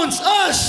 Ons is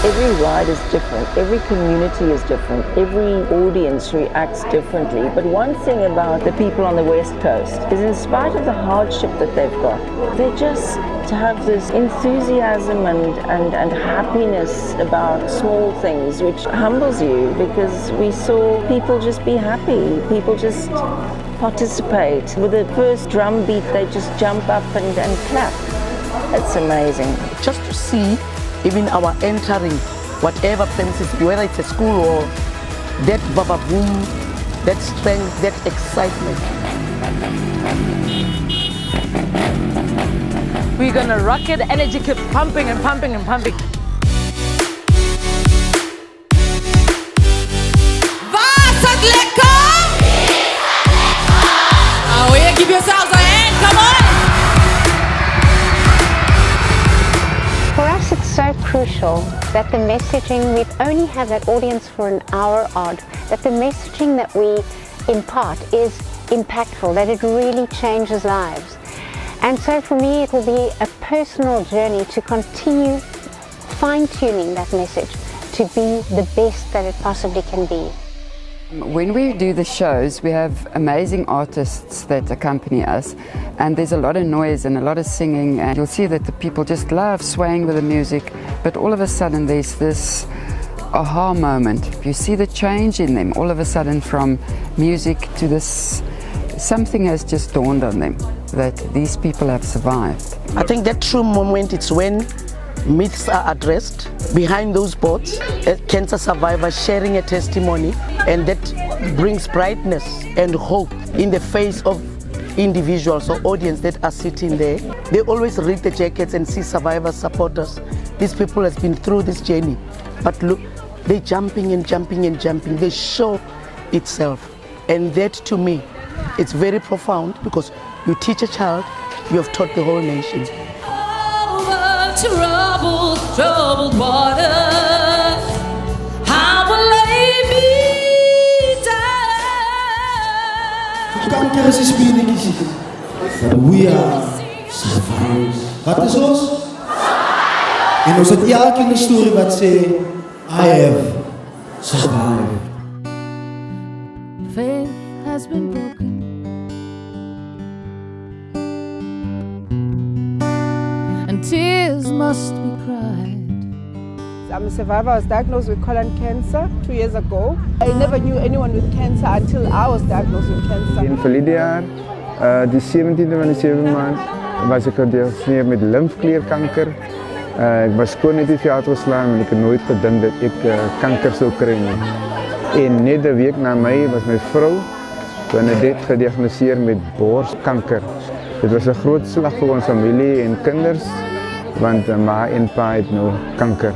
Every ride is different, every community is different, every audience reacts differently. But one thing about the people on the West Coast is in spite of the hardship that they've got, they just have this enthusiasm and happiness about small things, which humbles you, because we saw people just be happy, people just participate. With the first drum beat, they just jump up and clap. It's amazing. Just to see even our entering whatever premises, whether it's a school or that boom, that strength, that excitement. We're gonna rock it, energy keeps pumping and pumping and pumping. Was het lekker? Oh yeah, give yourselves a hand, come on! For us, it's so crucial that the messaging, we only have that audience for an hour odd, that the messaging that we impart is impactful, that it really changes lives. And so for me, it will be a personal journey to continue fine-tuning that message to be the best that it possibly can be. When we do the shows, we have amazing artists that accompany us, and there's a lot of noise and a lot of singing, and you'll see that the people just love swaying with the music, but all of a sudden there's this aha moment. You see the change in them all of a sudden, from music to this, something has just dawned on them that these people have survived. I think that true moment is when myths are addressed behind those boards, a cancer survivor sharing a testimony, and that brings brightness and hope in the face of individuals or audience that are sitting there. They always read the jackets and see survivors, supporters. These people has been through this journey, but look, they're jumping and jumping and jumping. They show itself, and that to me, it's very profound, because you teach a child, you have taught the whole nation. Troubled water, how will lay me down? kanker is 'n speletjie seker. We are survivors. Wat is ons? En ons het elkeen 'n storie wat sê I have survived. Faith has been broken. And tears must be cried. I'm a survivor. I was diagnosed with colon cancer 2 years ago. I never knew anyone with cancer until I was diagnosed with cancer. In verlede jaar, die 17e van die 7de maand, was ik gediagnoseerd met lymfklierkanker. Ik was gewoon net die theater geslaan en ik had nooit gedacht dat ik kanker zou krijgen. En net een week na mij was mijn vrouw net gediagnoseerd met borstkanker. Het was een groot slag voor onze familie en kinders, want ma en pa het nou kanker.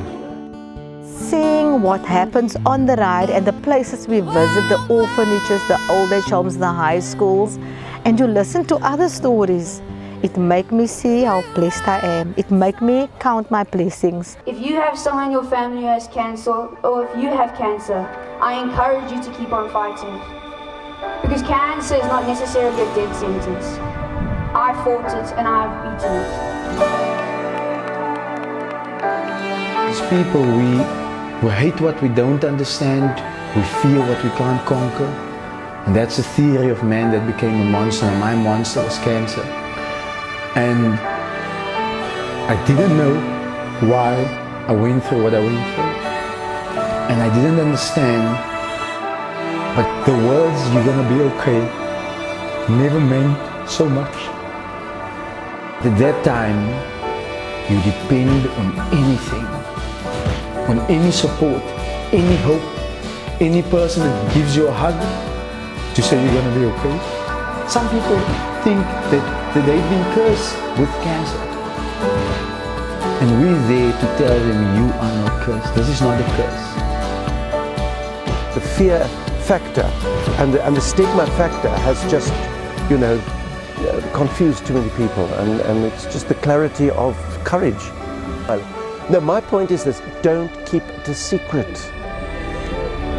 Seeing what happens on the ride and the places we visit, the orphanages, the old age homes, the high schools, and you listen to other stories, it makes me see how blessed I am. It makes me count my blessings. If you have someone in your family who has cancer, or if you have cancer, I encourage you to keep on fighting. Because cancer is not necessarily a death sentence. I fought it and I have beaten it. As people, we hate what we don't understand, we fear what we can't conquer. And that's the theory of man that became a monster, and my monster was cancer. And I didn't know why I went through what I went through. And I didn't understand, but the words "you're gonna be okay" never meant so much. At that time, you depend on anything, on any support, any hope, any person that gives you a hug to say you're gonna be okay. Some people think that they've been cursed with cancer. And we're there to tell them, you are not cursed. This is not a curse. The fear factor and the stigma factor has just, confused too many people, and it's just the clarity of courage. No, my point is this: don't keep it a secret.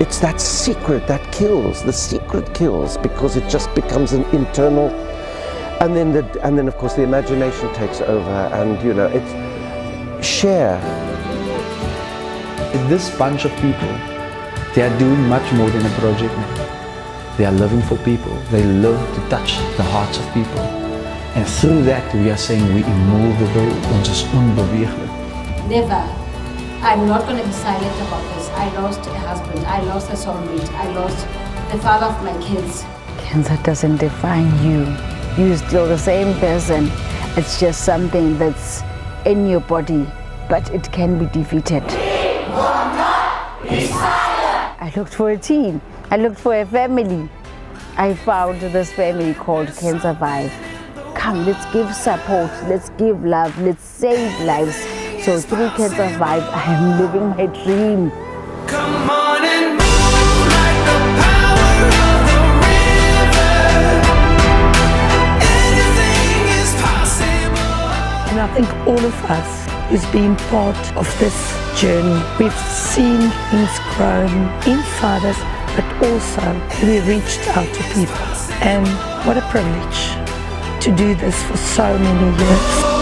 It's that secret that kills. The secret kills because it just becomes an internal, and then of course the imagination takes over, and it's share. This bunch of people, they are doing much more than a project now. They are living for people. They love to touch the hearts of people. And through that we are saying we immovable, ons is onbeweeglik. Never. I'm not going to be silent about this. I lost a husband. I lost a soulmate. I lost the father of my kids. Cancer doesn't define you. You're still the same person. It's just something that's in your body, but it can be defeated. I looked for a team. I looked for a family. I found this family called Cancervive. Come, let's give support, let's give love, let's save lives. So through Cancervive, I am living my dream. Come on and move like the power of the river. Anything is possible. And I think all of us who's been part of this journey, we've seen things grown inside us, but also we reached out to people. And what a privilege to do this for so many years.